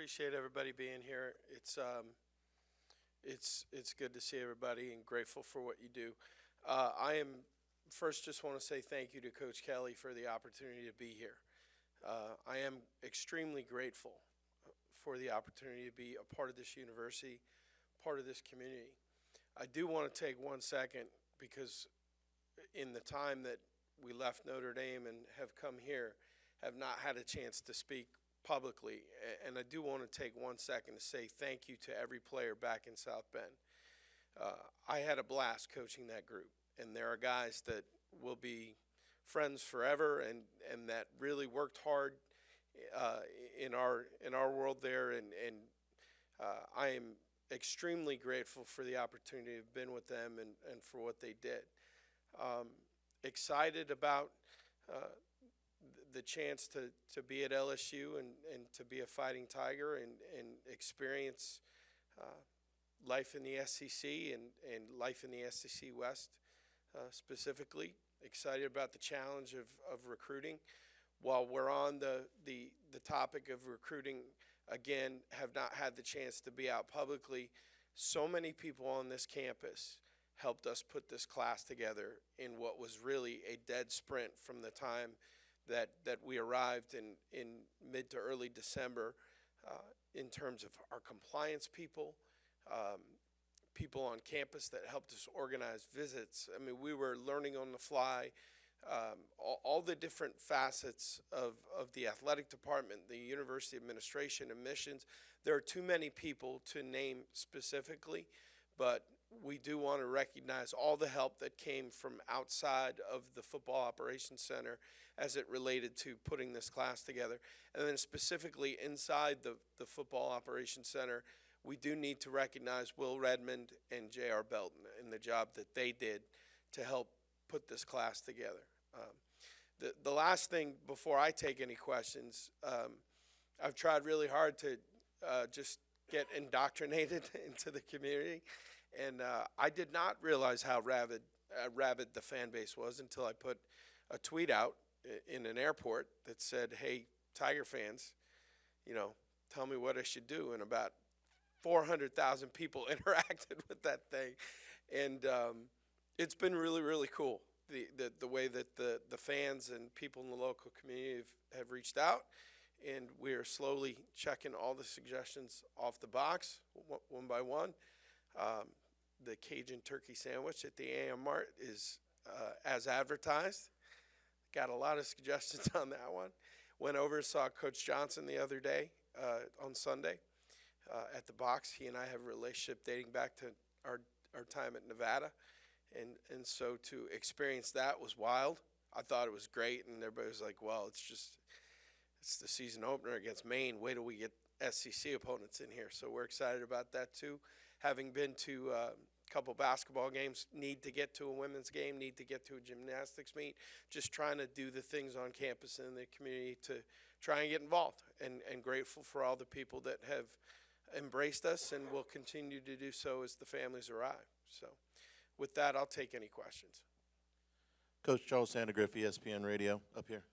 appreciate everybody being here. It's good to see everybody and grateful for what you do. I am first just want to say thank you to Coach Kelly for the opportunity to be here. I am extremely grateful for the opportunity to be a part of this university, part of this community. I do want to take 1 second because in the time that we left Notre Dame and have come here, have not had a chance to speak publicly. And I do want to take 1 second to say thank you to every player back in South Bend. I had a blast coaching that group, and there are guys that will be friends forever and that really worked hard in our world there. I am extremely grateful for the opportunity to have been with them and for what they did. Excited about the chance to be at LSU and to be a Fighting Tiger and experience life in the SEC and life in the SEC West specifically. Excited about the challenge of recruiting. While we're on the topic of recruiting, again, have not had the chance to be out publicly. So many people on this campus helped us put this class together in what was really a dead sprint from the time that we arrived in mid to early December in terms of our compliance people, people on campus that helped us organize visits. I mean, we were learning on the fly all the different facets of the athletic department, the university administration, admissions. There are too many people to name specifically, but we do want to recognize all the help that came from outside of the Football Operations Center as it related to putting this class together. And then specifically inside the Football Operations Center, we do need to recognize Will Redmond and J.R. Belton and the job that they did to help put this class together. The last thing before I take any questions, I've tried really hard to just get indoctrinated into the community. And I did not realize how rabid the fan base was until I put a tweet out in an airport that said, "Hey, Tiger fans, tell me what I should do." And about 400,000 people interacted with that thing. And it's been really, really cool, the way that the fans and people in the local community have reached out. And we are slowly checking all the suggestions off the box, one by one. The Cajun turkey sandwich at the AM Mart is as advertised. Got a lot of suggestions on that one. Went over and saw Coach Johnson the other day on Sunday at the box. He and I have a relationship dating back to our time at Nevada. And so to experience that was wild. I thought it was great, and everybody was like, well, it's the season opener against Maine. Wait till we get SEC opponents in here. So we're excited about that too. Having been to a couple basketball games, need to get to a women's game, need to get to a gymnastics meet, just trying to do the things on campus and in the community to try and get involved, and grateful for all the people that have embraced us and will continue to do so as the families arrive. So with that, I'll take any questions. Coach Charles Sandegriff, ESPN Radio, up here.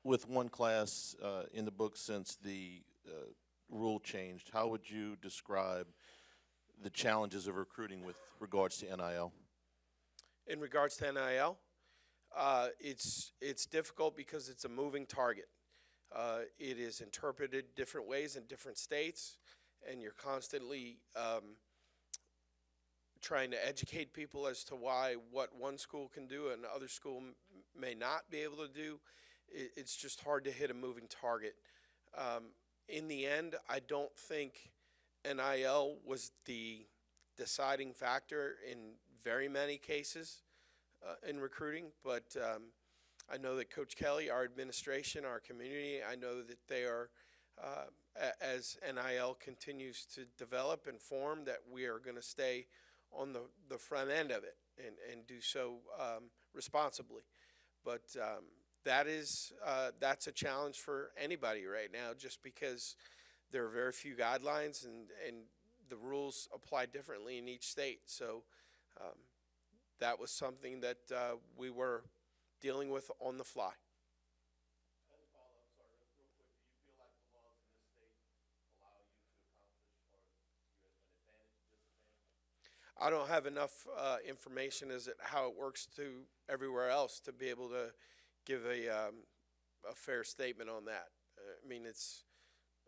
With one class in the book since the rule changed, how would you describe the challenges of recruiting with regards to NIL? In regards to NIL, it's difficult because it's a moving target. It is interpreted different ways in different states, and you're constantly trying to educate people as to why what one school can do and another school may not be able to do. It's just hard to hit a moving target. In the end, I don't think NIL was the deciding factor in very many cases in recruiting, but I know that Coach Kelly, our administration, our community, I know that they are, as NIL continues to develop and form, that we are going to stay on the front end of it and do so responsibly. But that's a challenge for anybody right now, just because there are very few guidelines and the rules apply differently in each state. So that was something that we were dealing with on the fly. As a follow-up, sorry, real quick, do you feel like the laws in this I don't have enough information as it how it works to everywhere else to be able to give a fair statement on that. I mean, it's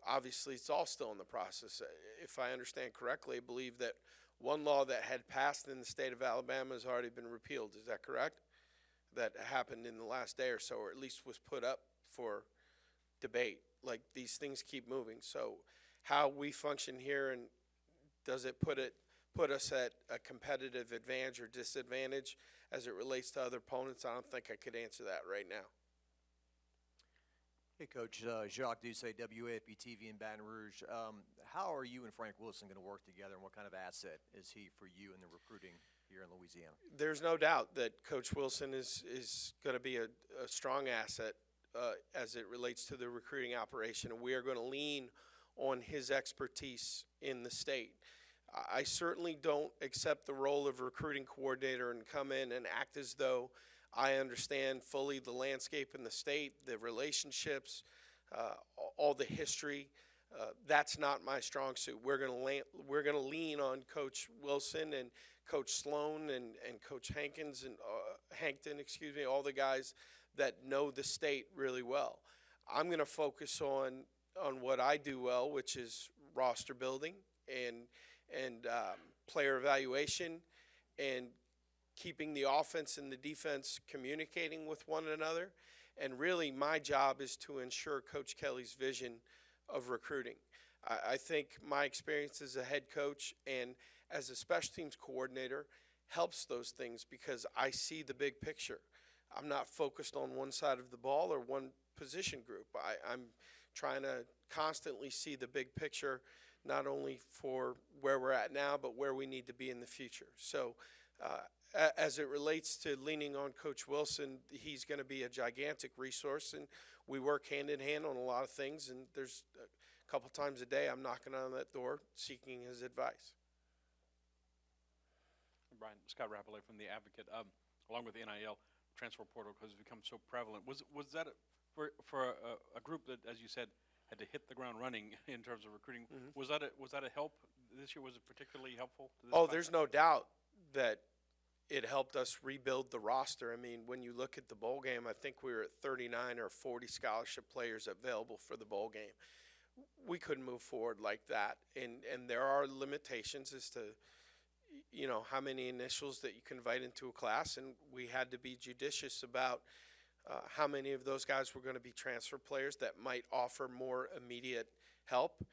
obviously it's all still in the process. If I understand correctly, I believe that one law that had passed in the state of Alabama has already been repealed. Is that correct? That happened in the last day or so, or at least was put up for debate. Like, these things keep moving. So how we function here, and does it put us at a competitive advantage or disadvantage as it relates to other opponents? I don't think I could answer that right now. Hey, Coach. Jacques Doucet, WAFB-TV in Baton Rouge. How are you and Frank Wilson going to work together, and what kind of asset is he for you in the recruiting here in Louisiana? There's no doubt that Coach Wilson is going to be a strong asset as it relates to the recruiting operation, and we are going to lean on his expertise in the state. I certainly don't accept the role of recruiting coordinator and come in and act as though I understand fully the landscape in the state, the relationships, all the history. That's not my strong suit. We're going to lean on Coach Wilson and Coach Sloan and Coach Hankins and Hankton, all the guys that know the state really well. I'm going to focus on what I do well, which is roster building and player evaluation and keeping the offense and the defense communicating with one another. And really, my job is to ensure Coach Kelly's vision of recruiting. I think my experience as a head coach and as a special teams coordinator helps those things because I see the big picture. I'm not focused on one side of the ball or one position group. I'm trying to constantly see the big picture, not only for where we're at now, but where we need to be in the future. So as it relates to leaning on Coach Wilson, he's going to be a gigantic resource, and we work hand in hand on a lot of things, and there's a couple times a day I'm knocking on that door seeking his advice. Brian, Scott Rapollet from The Advocate, along with the NIL transfer portal, because it's become so prevalent. Was that for a group that, as you said, had to hit the ground running in terms of recruiting? Mm-hmm. Was that a help this year? Was it particularly helpful to this class? There's no doubt that it helped us rebuild the roster. I mean, when you look at the bowl game, I think we were at 39 or 40 scholarship players available for the bowl game. We couldn't move forward like that, and there are limitations as to how many initials that you can invite into a class, and we had to be judicious about how many of those guys were going to be transfer players that might offer more immediate help.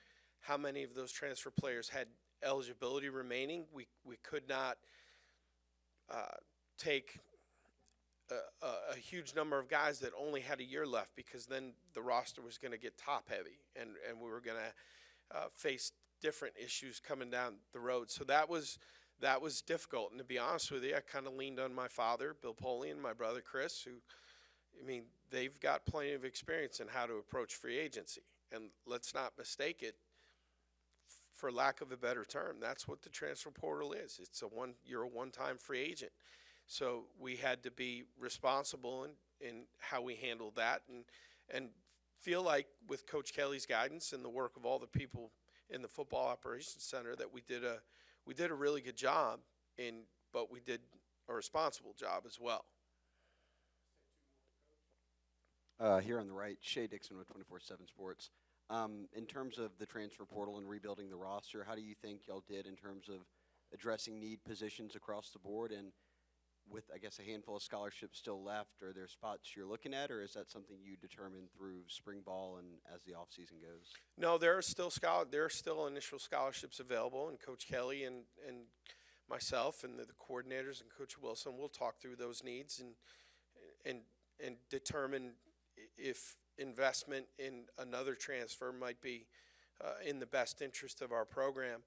How many of those transfer players had eligibility remaining? We could not take a huge number of guys that only had a year left, because then the roster was going to get top heavy, and we were going to face different issues coming down the road. So that was difficult. And to be honest with you, I kind of leaned on my father, Bill Polian, my brother Chris, who, they've got plenty of experience in how to approach free agency. And let's not mistake it, for lack of a better term, that's what the transfer portal is. You're a one-time free agent. So we had to be responsible in how we handled that, and feel like with Coach Kelly's guidance and the work of all the people in the football operations center that we did a really good job, but we did a responsible job as well. Here on the right, Shay Dixon with 24/7 Sports. In terms of the transfer portal and rebuilding the roster, how do you think y'all did in terms of addressing need positions across the board? And with, I guess, a handful of scholarships still left, are there spots you're looking at, or is that something you determine through spring ball and as the offseason goes? No, there are still initial scholarships available, and Coach Kelly and myself and the coordinators and Coach Wilson will talk through those needs and determine if investment in another transfer might be in the best interest of our program.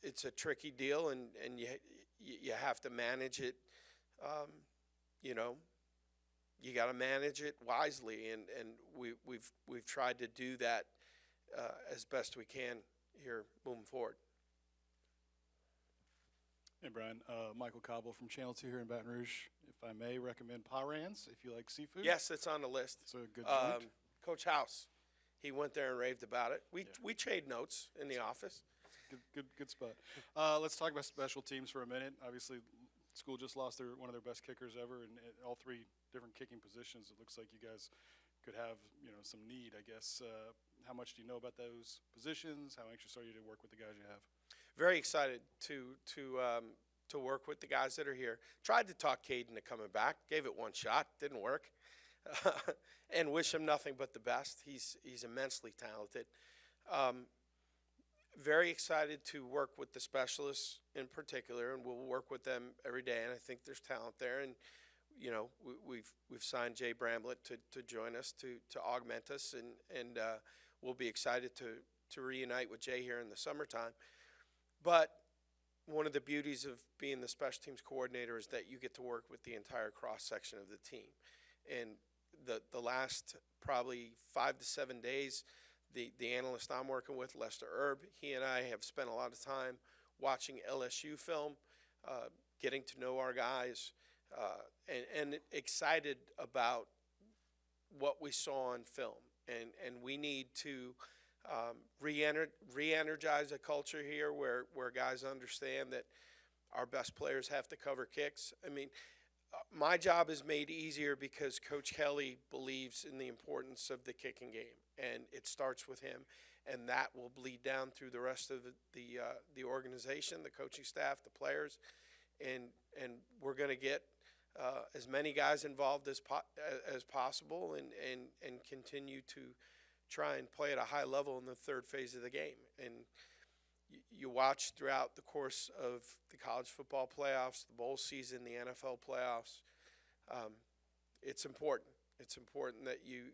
It's a tricky deal, and you have to manage it. You got to manage it wisely, and we've tried to do that as best we can here moving forward. Hey, Brian. Michael Cobble from Channel 2 here in Baton Rouge. If I may recommend Parans, if you like seafood. Yes, it's on the list. It's a good joint. Coach House he went there and raved about it. We trade notes in the office. Good spot. Let's talk about special teams for a minute. Obviously, school just lost one of their best kickers ever, and at all three different kicking positions. It looks like you guys could have some need, I guess. How much do you know about those positions? How anxious are you to work with the guys you have? Very excited to work with the guys that are here. Tried to talk Caden to coming back. Gave it one shot. Didn't work. And wish him nothing but the best. He's immensely talented. Very excited to work with the specialists in particular, and we'll work with them every day. And I think there's talent there. And we've signed Jay Bramblett to join us to augment us, and we'll be excited to reunite with Jay here in the summertime. But one of the beauties of being the special teams coordinator is that you get to work with the entire cross section of the team. And the last probably 5 to 7 days, the analyst I'm working with, Lester Erb, he and I have spent a lot of time watching LSU film, getting to know our guys, and excited about what we saw on film. And we need to re-energize a culture here where guys understand that our best players have to cover kicks. I mean, my job is made easier because Coach Kelly believes in the importance of the kicking game, and it starts with him, and that will bleed down through the rest of the organization, the coaching staff, the players, and we're going to get as many guys involved as possible, and continue to try and play at a high level in the third phase of the game. And you watch throughout the course of the college football playoffs, the bowl season, the NFL playoffs. It's important. It's important that you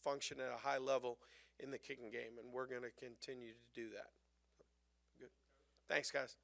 function at a high level in the kicking game, and we're going to continue to do that. Good. Thanks, guys.